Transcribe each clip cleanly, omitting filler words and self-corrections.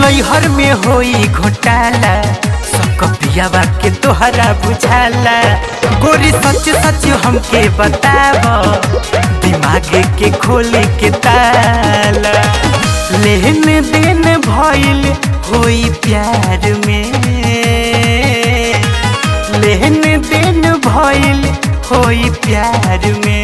नैहर में होई घोटाला सकपियावा के तोहरा बुझाला। गोरी सच सच हमके बताव दिमाग के खोले के ताला। लेन देन भइल होई प्यार में, लेन देन भइल होई प्यार में।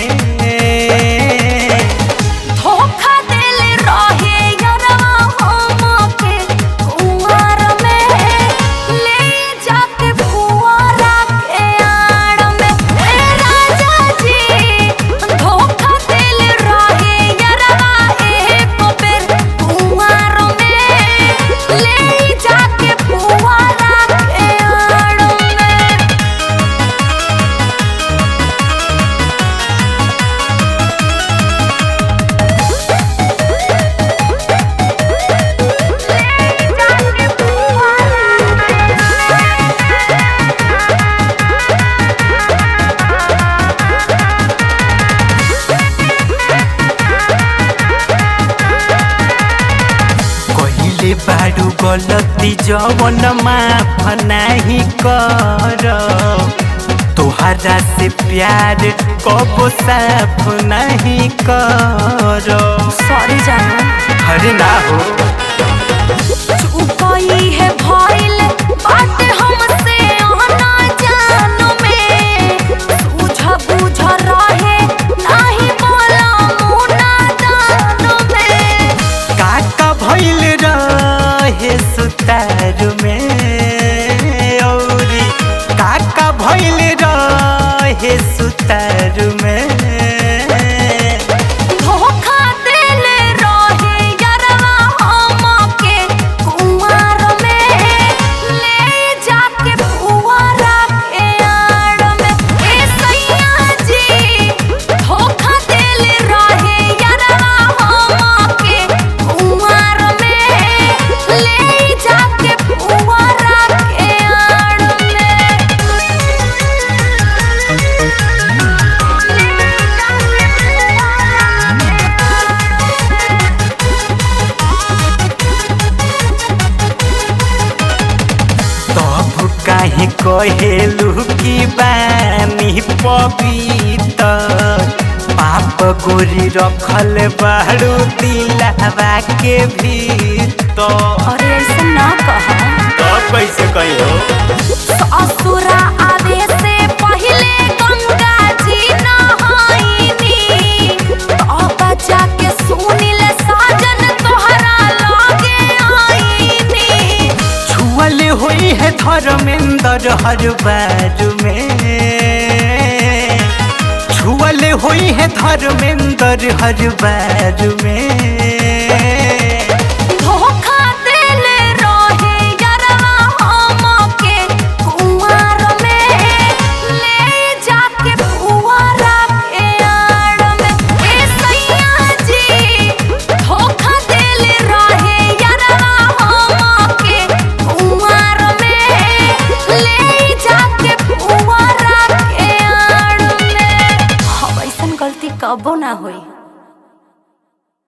बारू गलती जवन माफ नहीं कर, तोहरा से प्यार कबो साफ नहीं कर। सॉरी जानू, अरे ना हो चुपई है भइल बात हमसे ना जानो में। सूझ बूझ रहे नहीं बोला मुना दानो में। काका भइल रहे सुतार में, औरी काका भइल रहे सुतार में। काहे कहेलू की बानी पवित्र, पाप गोरी रखल बारू दिलावा के भीतर। अरे ऐसा ना कहा, तो कैसे कहियो? ससुरा आवे से पहले गंगा जी नहाईनी, अब जाके सुनिल साजन तोहरा लगे आईनी। छुअल होई है धर्मेंद्र हर बार में, छुअल होई है धर्मेंद्र हर बार में। कबो ना होई।